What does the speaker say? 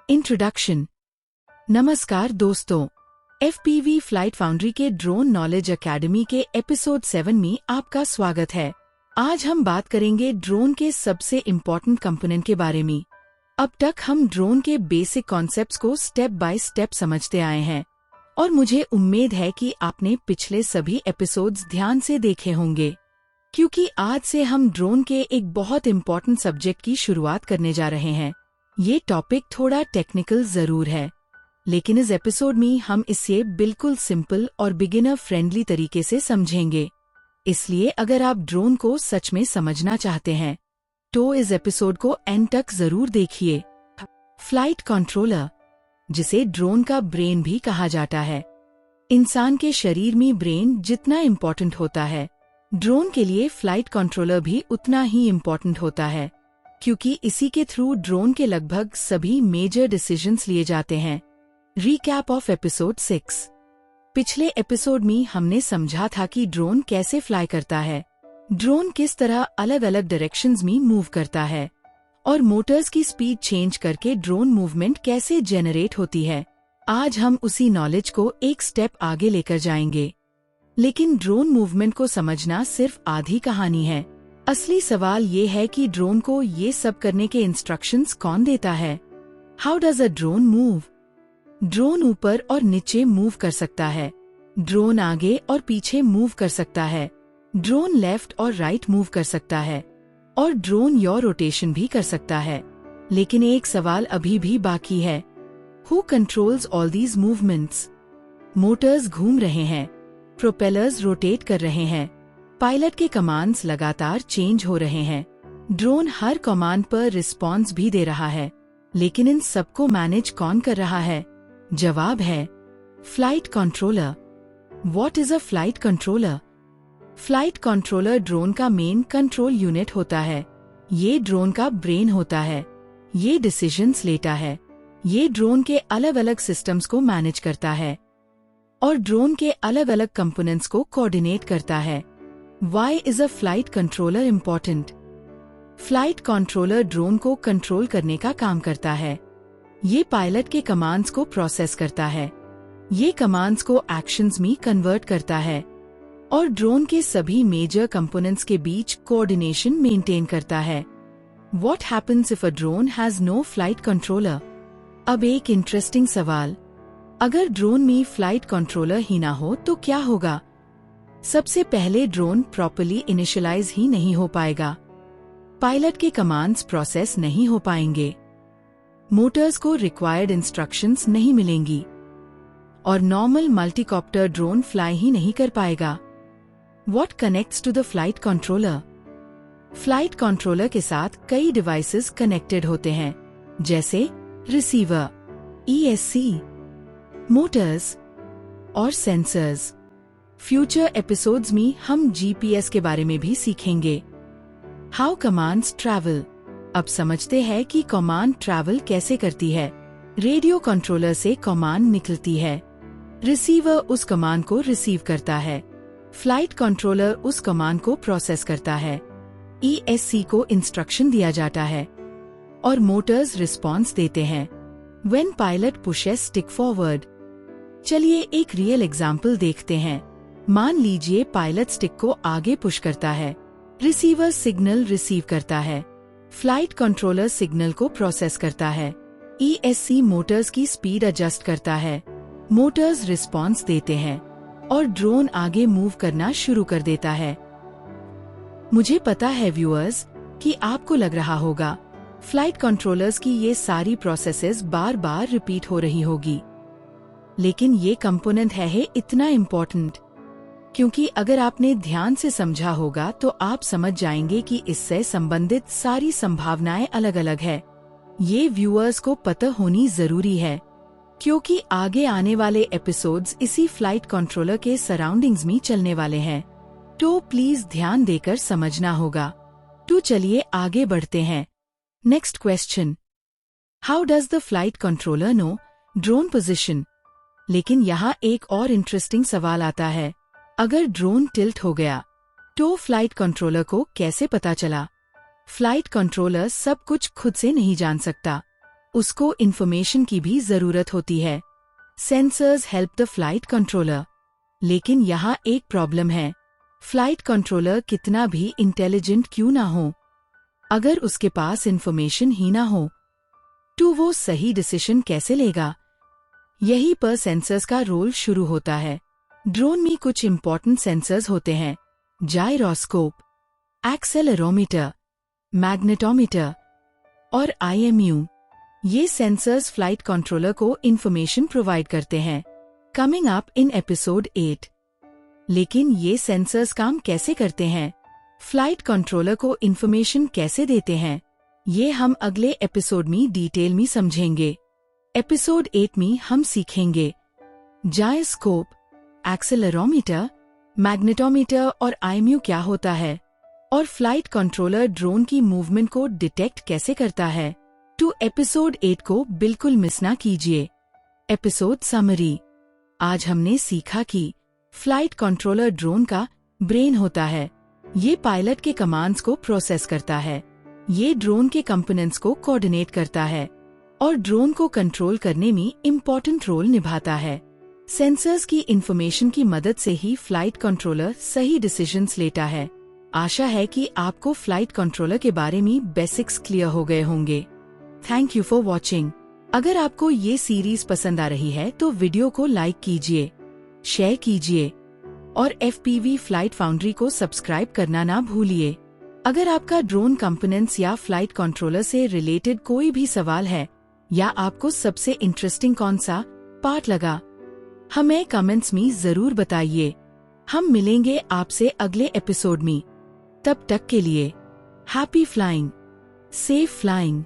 Introduction. नमस्कार दोस्तों, FPV flight foundry के ड्रोन नॉलेज एकेडमी के एपिसोड 7 में आपका स्वागत है। आज हम बात करेंगे ड्रोन के सबसे इम्पोर्टेंट कंपोनेंट के बारे में। अब तक हम ड्रोन के बेसिक कॉन्सेप्ट्स को स्टेप बाय स्टेप समझते आए हैं और मुझे उम्मीद है कि आपने पिछले सभी एपिसोड्स ध्यान से देखे होंगे, क्योंकि आज से हम ड्रोन के एक बहुत इम्पोर्टेंट सब्जेक्ट की शुरुआत करने जा रहे हैं। ये टॉपिक थोड़ा टेक्निकल जरूर है, लेकिन इस एपिसोड में हम इसे बिल्कुल सिंपल और बिगिनर फ्रेंडली तरीके से समझेंगे। इसलिए अगर आप ड्रोन को सच में समझना चाहते हैं तो इस एपिसोड को एंड तक जरूर देखिए। फ्लाइट कंट्रोलर, जिसे ड्रोन का ब्रेन भी कहा जाता है। इंसान के शरीर में ब्रेन जितना इम्पोर्टेंट होता है, ड्रोन के लिए फ्लाइट कंट्रोलर भी उतना ही इम्पोर्टेंट होता है, क्योंकि इसी के थ्रू ड्रोन के लगभग सभी मेजर डिसीजंस लिए जाते हैं। Recap of episode 6। पिछले एपिसोड में हमने समझा था कि ड्रोन कैसे फ्लाई करता है, ड्रोन किस तरह अलग अलग डायरेक्शंस में मूव करता है और मोटर्स की स्पीड चेंज करके ड्रोन मूवमेंट कैसे जनरेट होती है। आज हम उसी नॉलेज को एक स्टेप आगे लेकर जाएंगे। लेकिन ड्रोन मूवमेंट को समझना सिर्फ आधी कहानी है। असली सवाल ये है कि ड्रोन को ये सब करने के इंस्ट्रक्शंस कौन देता है। How does a drone move? Drone ऊपर और नीचे मूव कर सकता है, ड्रोन आगे और पीछे मूव कर सकता है, ड्रोन लेफ्ट और राइट मूव कर सकता है और ड्रोन योर रोटेशन भी कर सकता है। लेकिन एक सवाल अभी भी बाकी है। Who controls all these movements? Motors घूम रहे हैं, प्रोपेलर्स रोटेट कर रहे हैं, पायलट के कमांड्स लगातार चेंज हो रहे हैं, ड्रोन हर कमांड पर रिस्पॉन्स भी दे रहा है। लेकिन इन सबको मैनेज कौन कर रहा है? जवाब है flight controller. What is a flight controller? Flight controller drone का मेन कंट्रोल यूनिट होता है। ये ड्रोन का ब्रेन होता है, ये डिसीजंस लेता है, ये ड्रोन के अलग अलग सिस्टम्स को मैनेज करता है और ड्रोन के अलग अलग कंपोनेंट्स को कोऑर्डिनेट करता है। Why is a flight controller important? Flight controller drone को कंट्रोल करने का काम करता है। ये पायलट के कमांड्स को प्रोसेस करता है, ये कमांड्स को एक्शंस में कन्वर्ट करता है और ड्रोन के सभी मेजर कंपोनेंट्स के बीच कोऑर्डिनेशन मेंटेन करता है। What happens if a drone has no flight controller? अब एक इंटरेस्टिंग सवाल, अगर ड्रोन में फ्लाइट कंट्रोलर ही ना हो तो क्या होगा? सबसे पहले ड्रोन प्रॉपर्ली इनिशियलाइज ही नहीं हो पाएगा, पायलट के कमांड्स प्रोसेस नहीं हो पाएंगे, मोटर्स को रिक्वायर्ड इंस्ट्रक्शंस नहीं मिलेंगी और नॉर्मल मल्टीकॉप्टर ड्रोन फ्लाई ही नहीं कर पाएगा। What connects to the flight controller? Flight controller के साथ कई डिवाइसेस कनेक्टेड होते हैं, जैसे रिसीवर, ESC, मोटर्स और सेंसर्स। फ्यूचर एपिसोड्स में हम GPS के बारे में भी सीखेंगे। How commands travel? अब समझते हैं कि कमांड ट्रैवल कैसे करती है। रेडियो कंट्रोलर से कमांड निकलती है, रिसीवर उस कमांड को रिसीव करता है, फ्लाइट कंट्रोलर उस कमांड को प्रोसेस करता है, ESC को इंस्ट्रक्शन दिया जाता है और मोटर्स रिस्पॉन्स देते हैं। When pilot pushes stick forward. चलिए एक रियल एग्जाम्पल देखते हैं। मान लीजिए पायलट स्टिक को आगे पुश करता है, रिसीवर सिग्नल रिसीव करता है, फ्लाइट कंट्रोलर सिग्नल को प्रोसेस करता है, ESC मोटर्स की स्पीड एडजस्ट करता है, मोटर्स रिस्पॉन्स देते हैं और ड्रोन आगे मूव करना शुरू कर देता है। मुझे पता है व्यूअर्स कि आपको लग रहा होगा फ्लाइट कंट्रोलर्स की ये सारी प्रोसेसेस बार बार रिपीट हो रही होगी, लेकिन ये कंपोनेंट है इतना इम्पोर्टेंट, क्योंकि अगर आपने ध्यान से समझा होगा तो आप समझ जाएंगे कि इससे संबंधित सारी संभावनाएं अलग अलग है। ये व्यूअर्स को पता होनी जरूरी है, क्योंकि आगे आने वाले एपिसोड्स इसी फ्लाइट कंट्रोलर के सराउंडिंग्स में चलने वाले हैं, तो प्लीज ध्यान देकर समझना होगा। तो चलिए आगे बढ़ते हैं। Next question, how does the flight controller know drone position? लेकिन यहाँ एक और इंटरेस्टिंग सवाल आता है, अगर ड्रोन टिल्ट हो गया तो फ्लाइट कंट्रोलर को कैसे पता चला? फ्लाइट कंट्रोलर सब कुछ खुद से नहीं जान सकता, उसको इंफॉर्मेशन की भी जरूरत होती है। Sensors help the flight controller. लेकिन यहाँ एक प्रॉब्लम है, फ्लाइट कंट्रोलर कितना भी इंटेलिजेंट क्यों ना हो, अगर उसके पास इंफॉर्मेशन ही ना हो तो वो सही डिसीजन कैसे लेगा। यही पर सेंसर्स का रोल शुरू होता है। ड्रोन में कुछ इंपॉर्टेंट सेंसर्स होते हैं, जायरोस्कोप, एक्सेलेरोमीटर, मैग्नेटोमीटर और IMU। ये सेंसर्स फ्लाइट कंट्रोलर को इंफॉर्मेशन प्रोवाइड करते हैं। Coming up in episode 8। लेकिन ये सेंसर्स काम कैसे करते हैं, फ्लाइट कंट्रोलर को इंफॉर्मेशन कैसे देते हैं, ये हम अगले एपिसोड में डिटेल में समझेंगे। एपिसोड 8 में हम सीखेंगे जायरोस्कोप, एक्सेलेरोमीटर, मैग्नेटोमीटर और IMU क्या होता है और फ्लाइट कंट्रोलर ड्रोन की मूवमेंट को डिटेक्ट कैसे करता है। तो एपिसोड 8 को बिल्कुल मिस ना कीजिए। Episode summary. आज हमने सीखा कि फ्लाइट कंट्रोलर ड्रोन का ब्रेन होता है। ये पायलट के कमांड्स को प्रोसेस करता है, ये ड्रोन के कंपोनेंट्स को कोऑर्डिनेट करता है और ड्रोन को कंट्रोल करने में इम्पोर्टेंट रोल निभाता है। सेंसर्स की इंफॉर्मेशन की मदद से ही फ्लाइट कंट्रोलर सही डिसीजंस लेता है। आशा है कि आपको फ्लाइट कंट्रोलर के बारे में बेसिक्स क्लियर हो गए होंगे। Thank you for watching. अगर आपको ये सीरीज पसंद आ रही है तो वीडियो को लाइक कीजिए, शेयर कीजिए और FPV फ्लाइट फाउंड्री को सब्सक्राइब करना ना भूलिए। अगर आपका ड्रोन कंपोनेंट्स या फ्लाइट कंट्रोलर से रिलेटेड कोई भी सवाल है या आपको सबसे इंटरेस्टिंग कौन सा पार्ट लगा, हमें कमेंट्स में जरूर बताइए। हम मिलेंगे आपसे अगले एपिसोड में। तब तक के लिए हैप्पी फ्लाइंग, सेफ फ्लाइंग।